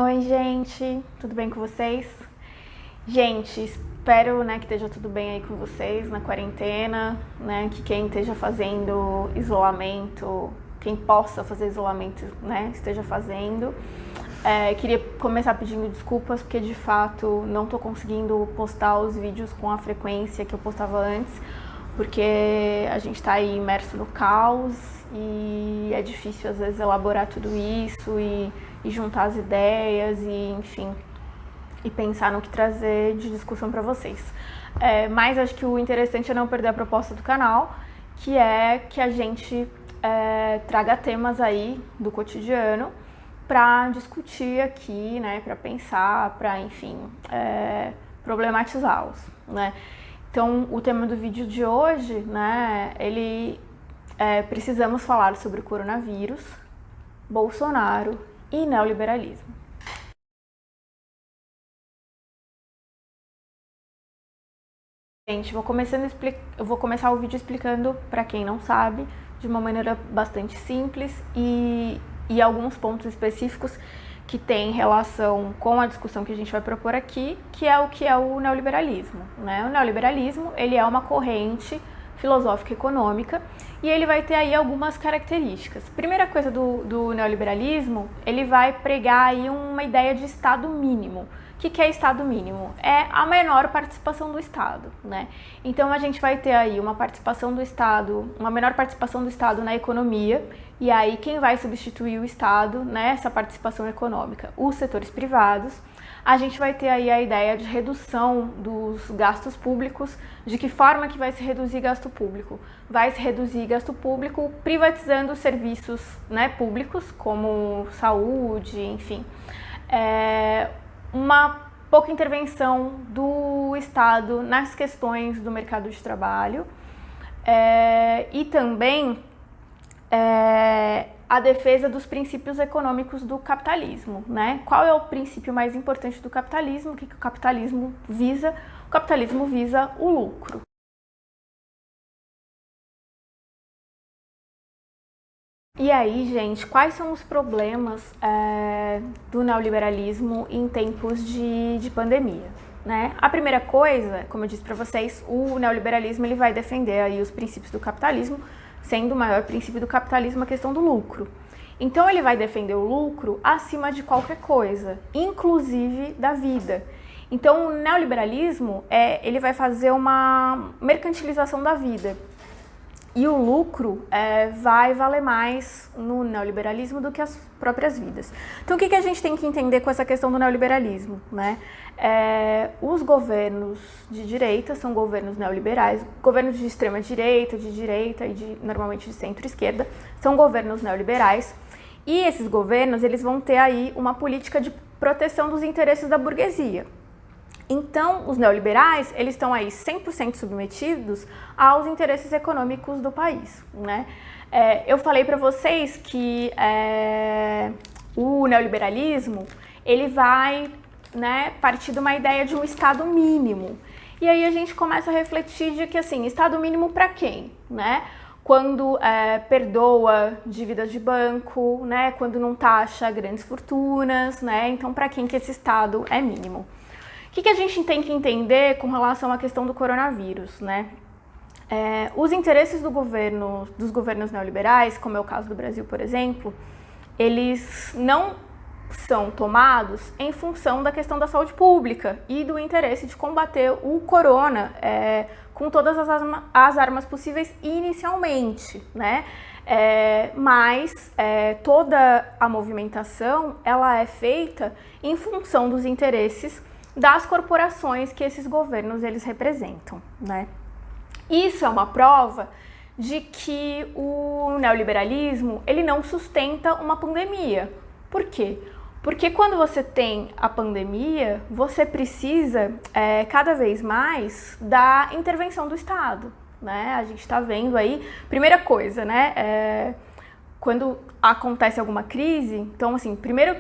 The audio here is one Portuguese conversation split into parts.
Oi, gente, tudo bem com vocês? Gente, espero, que esteja tudo bem aí com vocês na quarentena, que quem esteja fazendo isolamento, quem possa fazer isolamento, esteja fazendo. Queria começar pedindo desculpas porque de fato não estou conseguindo postar os vídeos com a frequência que eu postava antes, porque a gente está aí imerso no caos e é difícil às vezes elaborar tudo isso e juntar as ideias e, enfim, e pensar no que trazer de discussão para vocês. Mas acho que o interessante é não perder a proposta do canal, que é que a gente traga temas aí do cotidiano para discutir aqui, para pensar, para, enfim, problematizá-los, Então, o tema do vídeo de hoje, precisamos falar sobre o coronavírus, Bolsonaro e neoliberalismo. Gente, eu vou começar o vídeo explicando, para quem não sabe, de uma maneira bastante simples e alguns pontos específicos que tem relação com a discussão que a gente vai propor aqui, que é o neoliberalismo. O neoliberalismo, ele é uma corrente filosófica econômica e ele vai ter aí algumas características. Primeira coisa do neoliberalismo, ele vai pregar aí uma ideia de Estado mínimo. O que é Estado mínimo? É a menor participação do Estado, Então a gente vai ter aí uma menor participação do Estado na economia, e aí quem vai substituir o Estado nessa participação econômica? Os setores privados. A gente vai ter aí a ideia de redução dos gastos públicos. De que forma que vai se reduzir gasto público? Vai se reduzir gasto público privatizando serviços públicos, como saúde, enfim. Uma pouca intervenção do Estado nas questões do mercado de trabalho e também a defesa dos princípios econômicos do capitalismo, Qual é o princípio mais importante do capitalismo? O que o capitalismo visa? O capitalismo visa o lucro. E aí, gente, quais são os problemas do neoliberalismo em tempos de pandemia? A primeira coisa, como eu disse para vocês, o neoliberalismo ele vai defender aí os princípios do capitalismo, sendo o maior princípio do capitalismo a questão do lucro. Então ele vai defender o lucro acima de qualquer coisa, inclusive da vida. Então o neoliberalismo ele vai fazer uma mercantilização da vida. E o lucro vai valer mais no neoliberalismo do que as próprias vidas. Então, o que a gente tem que entender com essa questão do neoliberalismo? Os governos de direita são governos neoliberais, governos de extrema direita e normalmente de centro-esquerda, são governos neoliberais. E esses governos eles vão ter aí uma política de proteção dos interesses da burguesia. Então, os neoliberais, eles estão aí 100% submetidos aos interesses econômicos do país, Eu falei para vocês que o neoliberalismo, ele vai partir de uma ideia de um Estado mínimo. E aí a gente começa a refletir de que, assim, Estado mínimo para quem, Quando perdoa dívidas de banco, Quando não taxa grandes fortunas, Então, para quem que esse Estado é mínimo? O que a gente tem que entender com relação à questão do coronavírus, Os interesses dos governos neoliberais, como é o caso do Brasil, por exemplo, eles não são tomados em função da questão da saúde pública e do interesse de combater o corona com todas as armas possíveis inicialmente, Mas toda a movimentação ela é feita em função dos interesses das corporações que esses governos eles representam, Isso é uma prova de que o neoliberalismo ele não sustenta uma pandemia. Por quê? Porque quando você tem a pandemia, você precisa cada vez mais da intervenção do Estado, A gente está vendo aí, primeira coisa, quando acontece alguma crise, então assim, primeiro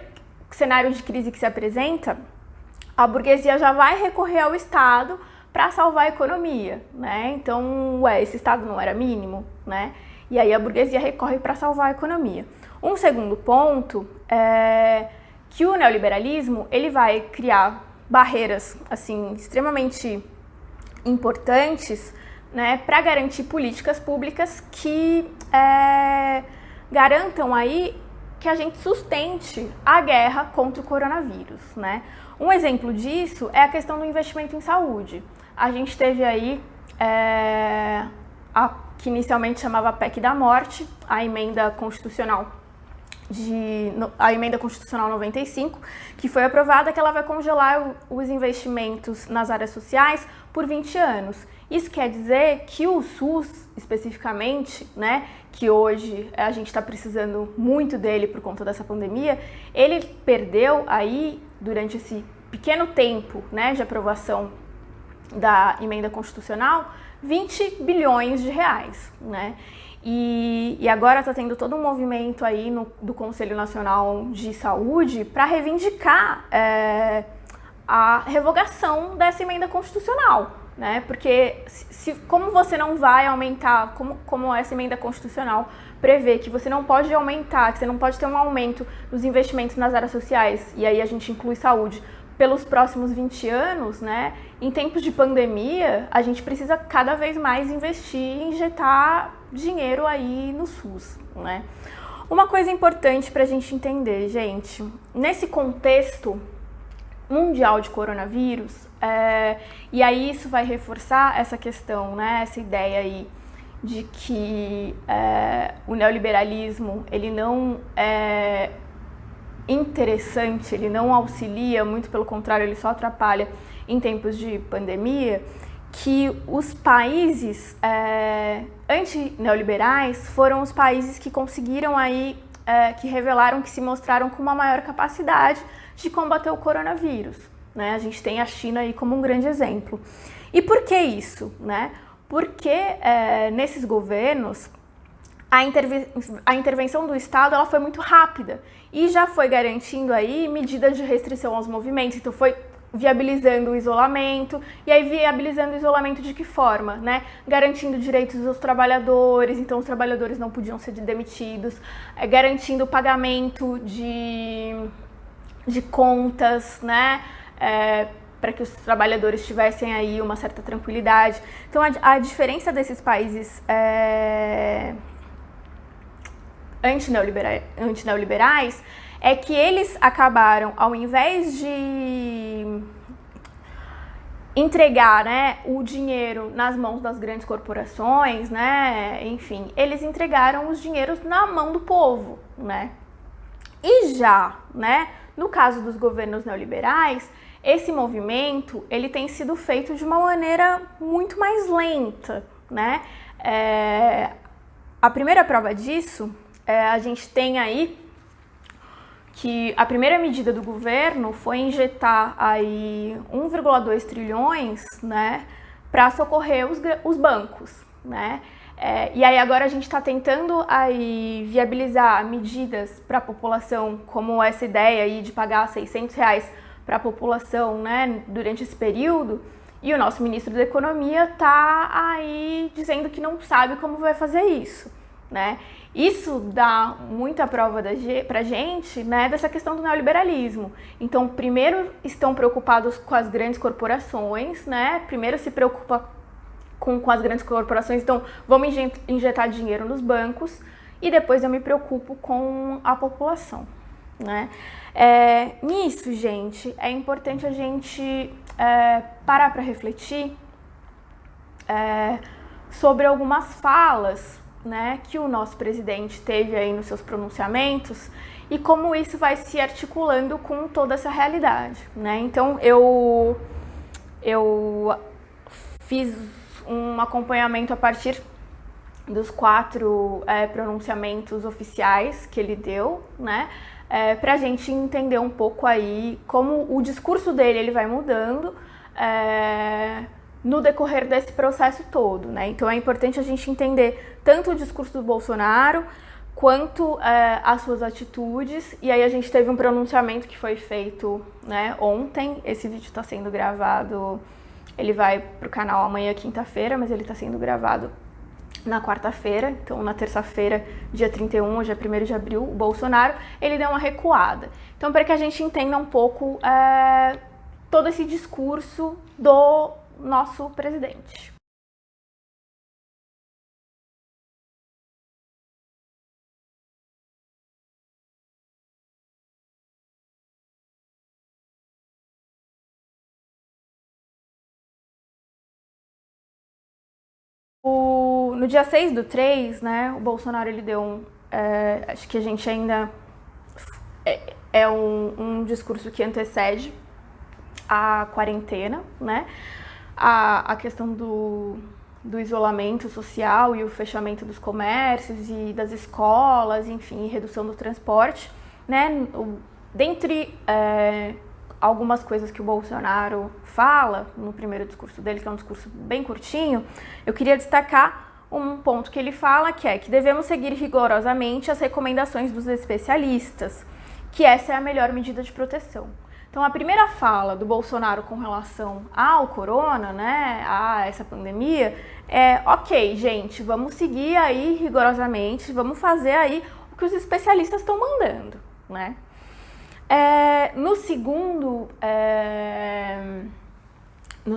cenário de crise que se apresenta, a burguesia já vai recorrer ao Estado para salvar a economia, Então, esse Estado não era mínimo, E aí a burguesia recorre para salvar a economia. Um segundo ponto é que o neoliberalismo ele vai criar barreiras assim extremamente importantes, né, para garantir políticas públicas que garantam aí que a gente sustente a guerra contra o coronavírus, né? Um exemplo disso é a questão do investimento em saúde. A gente teve aí que inicialmente chamava PEC da Morte, a emenda constitucional 95, que foi aprovada, que ela vai congelar os investimentos nas áreas sociais por 20 anos. Isso quer dizer que o SUS, especificamente, né, que hoje a gente está precisando muito dele por conta dessa pandemia, ele perdeu aí, durante esse pequeno tempo, né, de aprovação da emenda constitucional, 20 bilhões de reais, né? E agora está tendo todo um movimento aí do Conselho Nacional de Saúde para reivindicar a revogação dessa emenda constitucional, né? Porque como você não vai aumentar, como essa emenda constitucional prevê que você não pode aumentar, que você não pode ter um aumento dos investimentos nas áreas sociais, e aí a gente inclui saúde, pelos próximos 20 anos, né? Em tempos de pandemia, a gente precisa cada vez mais investir e injetar dinheiro aí no SUS, né? Uma coisa importante para a gente entender, gente, nesse contexto mundial de coronavírus, e aí isso vai reforçar essa questão, né? Essa ideia aí de que o neoliberalismo, ele não é interessante, ele não auxilia, muito pelo contrário, ele só atrapalha em tempos de pandemia, que os países anti-neoliberais foram os países que conseguiram aí, que revelaram, que se mostraram com uma maior capacidade de combater o coronavírus, né? A gente tem a China aí como um grande exemplo. E por que isso, né? Porque nesses governos a intervenção do Estado ela foi muito rápida e já foi garantindo aí medidas de restrição aos movimentos, então foi viabilizando o isolamento, e aí viabilizando o isolamento de que forma, né? Garantindo direitos dos trabalhadores, então os trabalhadores não podiam ser demitidos, garantindo o pagamento de contas, né? Para que os trabalhadores tivessem aí uma certa tranquilidade. Então a diferença desses países antineoliberais é que eles acabaram, ao invés de entregar, né, o dinheiro nas mãos das grandes corporações, né, enfim, eles entregaram os dinheiros na mão do povo, né. E já, né, no caso dos governos neoliberais, esse movimento ele tem sido feito de uma maneira muito mais lenta, né. A primeira prova disso a gente tem aí que a primeira medida do governo foi injetar aí 1,2 trilhões, né, para socorrer os bancos, né? E aí agora a gente está tentando aí viabilizar medidas para a população, como essa ideia aí de pagar R$600 para a população, né, durante esse período. E o nosso ministro da Economia está aí dizendo que não sabe como vai fazer isso, né? Isso dá muita prova pra gente, né, dessa questão do neoliberalismo. Então, primeiro estão preocupados com as grandes corporações, né? Primeiro se preocupa com as grandes corporações, então vamos injetar dinheiro nos bancos, e depois eu me preocupo com a população, né? Nisso, gente, é importante a gente parar para refletir sobre algumas falas, né, que o nosso presidente teve aí nos seus pronunciamentos e como isso vai se articulando com toda essa realidade, né? Então eu fiz um acompanhamento a partir dos 4 pronunciamentos oficiais que ele deu, né? Para a gente entender um pouco aí como o discurso dele ele vai mudando no decorrer desse processo todo, né? Então é importante a gente entender tanto o discurso do Bolsonaro quanto as suas atitudes. E aí a gente teve um pronunciamento que foi feito, né, ontem. Esse vídeo está sendo gravado, ele vai para o canal amanhã, quinta-feira, mas ele está sendo gravado na quarta-feira, então na terça-feira, dia 31, hoje é 1º de abril, o Bolsonaro, ele deu uma recuada. Então, para que a gente entenda um pouco todo esse discurso do nosso presidente. No dia 6/3, né, o Bolsonaro ele deu acho que a gente ainda um discurso que antecede a quarentena, né, a questão do isolamento social e o fechamento dos comércios e das escolas, enfim, redução do transporte, né, dentre algumas coisas que o Bolsonaro fala no primeiro discurso dele, que é um discurso bem curtinho, eu queria destacar um ponto que ele fala, que é que devemos seguir rigorosamente as recomendações dos especialistas, que essa é a melhor medida de proteção. Então, a primeira fala do Bolsonaro com relação ao corona, né, a essa pandemia, ok, gente, vamos seguir aí rigorosamente, vamos fazer aí o que os especialistas estão mandando, né? No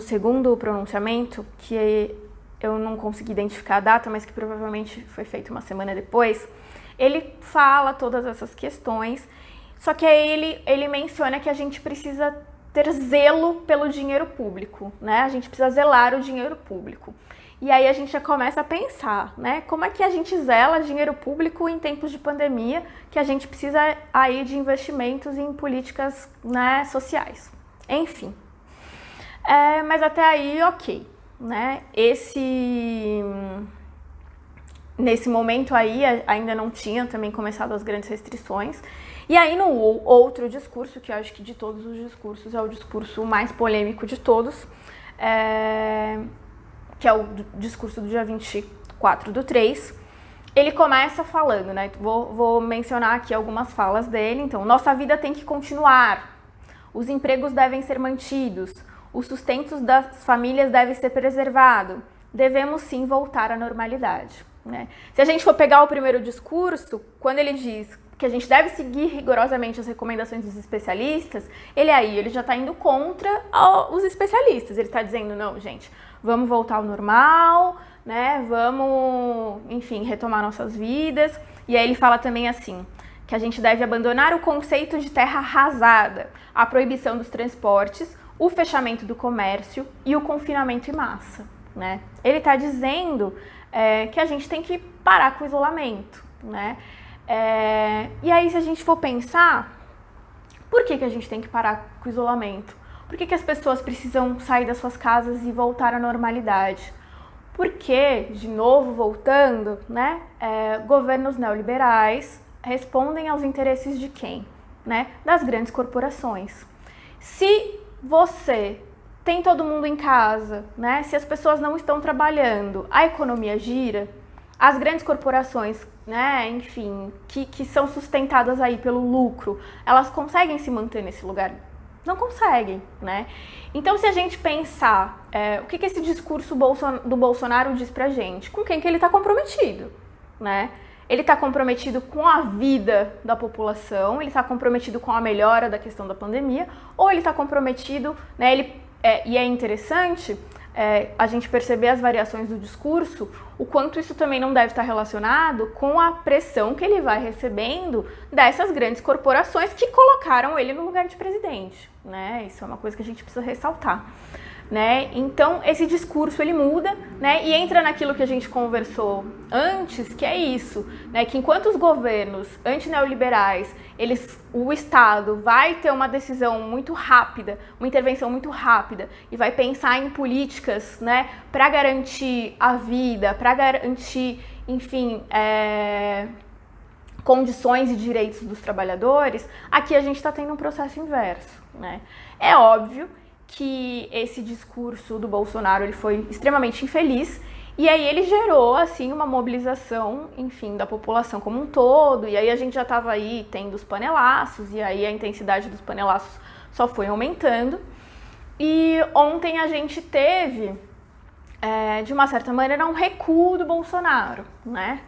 segundo pronunciamento, que eu não consegui identificar a data, mas que provavelmente foi feito uma semana depois, ele fala todas essas questões, só que aí ele menciona que a gente precisa ter zelo pelo dinheiro público, né? A gente precisa zelar o dinheiro público. E aí a gente já começa a pensar, né? Como é que a gente zela dinheiro público em tempos de pandemia, que a gente precisa aí de investimentos em políticas, né, sociais. Enfim. Mas até aí, ok, né? Nesse momento aí ainda não tinha também começado as grandes restrições. E aí no outro discurso, que eu acho que de todos os discursos é o discurso mais polêmico de todos, que é o discurso do dia 24/3, ele começa falando, né? Vou mencionar aqui algumas falas dele. Então, nossa vida tem que continuar, os empregos devem ser mantidos, o sustento das famílias deve ser preservado, devemos sim voltar à normalidade, né? Se a gente for pegar o primeiro discurso, quando ele diz que a gente deve seguir rigorosamente as recomendações dos especialistas, ele já está indo contra os especialistas. Ele está dizendo, não, gente, vamos voltar ao normal, né? Vamos, enfim, retomar nossas vidas. E aí ele fala também assim, que a gente deve abandonar o conceito de terra arrasada, a proibição dos transportes, o fechamento do comércio e o confinamento em massa, né? Ele está dizendo que a gente tem que parar com o isolamento, né? E aí, se a gente for pensar, por que a gente tem que parar com o isolamento? Por que as pessoas precisam sair das suas casas e voltar à normalidade? Porque, de novo, voltando, né, governos neoliberais respondem aos interesses de quem? Né? Das grandes corporações. Se você tem todo mundo em casa, né, se as pessoas não estão trabalhando, a economia gira, as grandes corporações, né, enfim, que são sustentadas aí pelo lucro, elas conseguem se manter nesse lugar? Não conseguem, né? Então, se a gente pensar o que esse discurso do Bolsonaro diz pra gente, com quem que ele está comprometido, né? Ele está comprometido com a vida da população, ele está comprometido com a melhora da questão da pandemia, ou ele está comprometido, né, e é interessante a gente perceber as variações do discurso, o quanto isso também não deve estar relacionado com a pressão que ele vai recebendo dessas grandes corporações que colocaram ele no lugar de presidente, né? Isso é uma coisa que a gente precisa ressaltar, né? Então, esse discurso ele muda, né? E entra naquilo que a gente conversou antes, que é isso, né? Que enquanto os governos antineoliberais, o Estado vai ter uma decisão muito rápida, uma intervenção muito rápida e vai pensar em políticas, né? Para garantir a vida, para garantir, enfim, condições e direitos dos trabalhadores, aqui a gente está tendo um processo inverso, né? É óbvio que esse discurso do Bolsonaro ele foi extremamente infeliz e aí ele gerou assim uma mobilização, enfim, da população como um todo, e aí a gente já estava aí tendo os panelaços e aí a intensidade dos panelaços só foi aumentando. E ontem a gente teve de uma certa maneira, um recuo do Bolsonaro, né?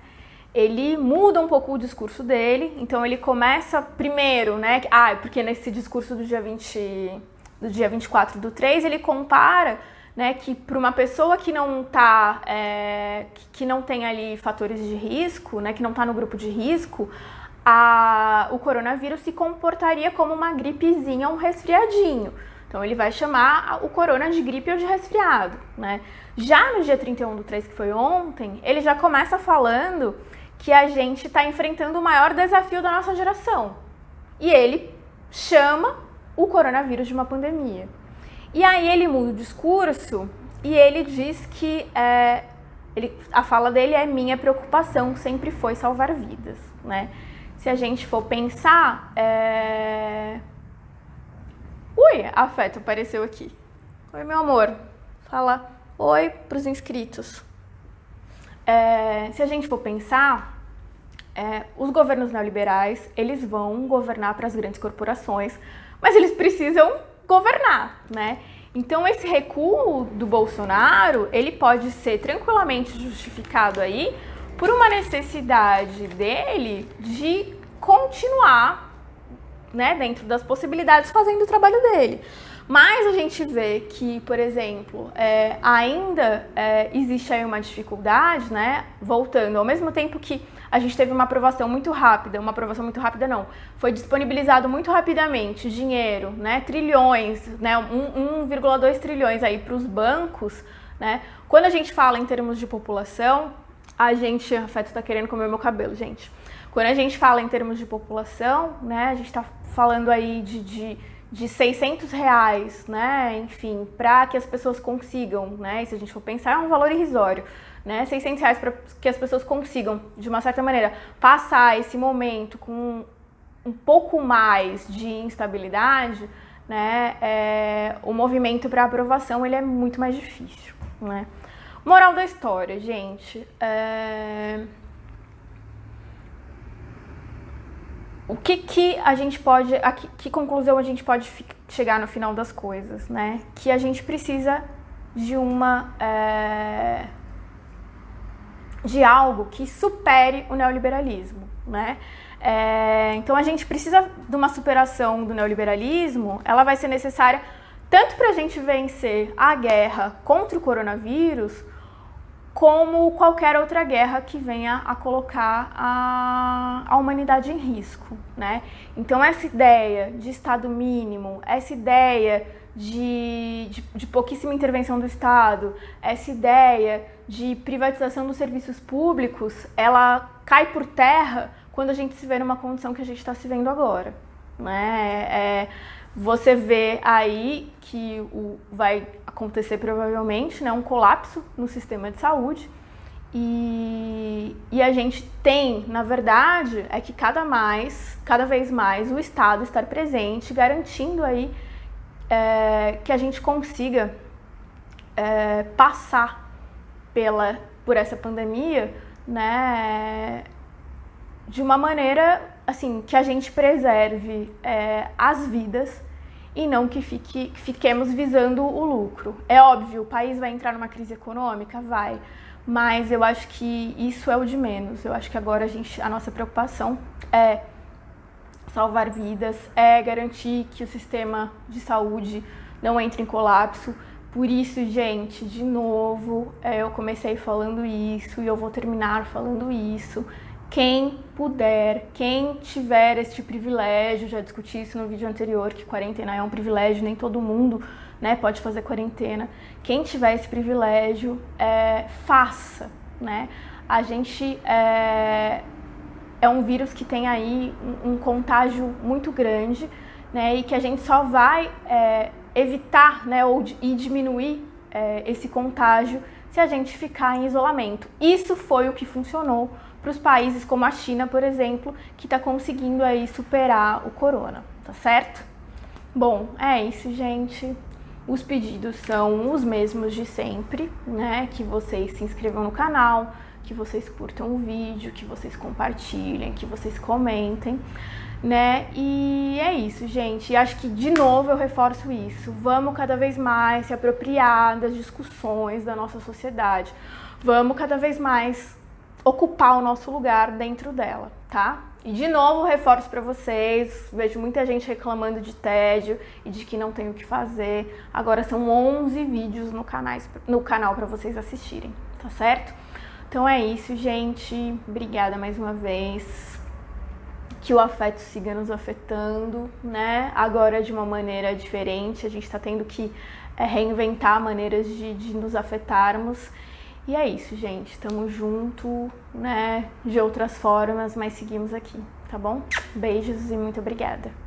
Ele muda um pouco o discurso dele, então ele começa primeiro, né? Porque nesse discurso do dia 24/3, ele compara, né, que para uma pessoa que não que não tem ali fatores de risco, né, que não está no grupo de risco, o coronavírus se comportaria como uma gripezinha, um resfriadinho. Então ele vai chamar o corona de gripe ou de resfriado, né? Já no dia 31/3, que foi ontem, ele já começa falando que a gente está enfrentando o maior desafio da nossa geração. E ele chama o coronavírus de uma pandemia. E aí ele muda o discurso e ele diz que a fala dele é: minha preocupação sempre foi salvar vidas, né? Se a gente for pensar... Ui, Afeto apareceu aqui. Oi, meu amor. Fala oi pros inscritos. Se a gente for pensar, os governos neoliberais, eles vão governar para as grandes corporações, mas eles precisam governar, né? Então esse recuo do Bolsonaro, ele pode ser tranquilamente justificado aí por uma necessidade dele de continuar, né, dentro das possibilidades, fazendo o trabalho dele. Mas a gente vê que, por exemplo, ainda existe aí uma dificuldade, né, voltando, ao mesmo tempo que a gente teve uma aprovação muito rápida não, foi disponibilizado muito rapidamente dinheiro, né, trilhões, né, 1,2 trilhões aí para os bancos, né. Quando a gente fala em termos de população, Afeto tá querendo comer meu cabelo, gente. Quando a gente fala em termos de população, né, a gente tá falando aí de 600 reais, né, enfim, para que as pessoas consigam, né, e se a gente for pensar, é um valor irrisório, né, 600 reais para que as pessoas consigam, de uma certa maneira, passar esse momento com um pouco mais de instabilidade, né, o movimento para aprovação, ele é muito mais difícil, né. Moral da história, gente, o que a gente pode, que conclusão a gente pode chegar no final das coisas, né? Que a gente precisa de algo que supere o neoliberalismo, né? Então a gente precisa de uma superação do neoliberalismo. Ela vai ser necessária tanto para a gente vencer a guerra contra o coronavírus, como qualquer outra guerra que venha a colocar a humanidade em risco, né? Então essa ideia de Estado mínimo, essa ideia de pouquíssima intervenção do Estado, essa ideia de privatização dos serviços públicos, ela cai por terra quando a gente se vê numa condição que a gente está se vendo agora, né? Você vê aí que vai acontecer provavelmente, né, um colapso no sistema de saúde e a gente tem, na verdade, que cada vez mais o Estado estar presente, garantindo aí que a gente consiga passar por essa pandemia, né, de uma maneira assim, que a gente preserve as vidas e não que fiquemos visando o lucro. É óbvio, o país vai entrar numa crise econômica? Vai, mas eu acho que isso é o de menos. Eu acho que agora a nossa preocupação é salvar vidas, é garantir que o sistema de saúde não entre em colapso. Por isso, gente, de novo, eu comecei falando isso e eu vou terminar falando isso. Quem puder, quem tiver este privilégio, já discuti isso no vídeo anterior, que quarentena é um privilégio, nem todo mundo, né, pode fazer quarentena. Quem tiver esse privilégio, faça, né? A gente é um vírus que tem aí um contágio muito grande, né, e que a gente só vai evitar, né, e diminuir esse contágio se a gente ficar em isolamento. Isso foi o que funcionou para os países como a China, por exemplo, que está conseguindo aí superar o corona, tá certo? Bom, é isso, gente. Os pedidos são os mesmos de sempre, né? Que vocês se inscrevam no canal, que vocês curtam o vídeo, que vocês compartilhem, que vocês comentem, né? E é isso, gente. E acho que, de novo, eu reforço isso. Vamos cada vez mais se apropriar das discussões da nossa sociedade. Vamos cada vez mais ocupar o nosso lugar dentro dela, tá? E, de novo, reforço para vocês. Vejo muita gente reclamando de tédio e de que não tem o que fazer. Agora são 11 vídeos no canal para vocês assistirem, tá certo? Então é isso, gente. Obrigada mais uma vez. Que o afeto siga nos afetando, né? Agora de uma maneira diferente. A gente tá tendo que reinventar maneiras de nos afetarmos. E é isso, gente. Tamo junto, né? De outras formas, mas seguimos aqui, tá bom? Beijos e muito obrigada.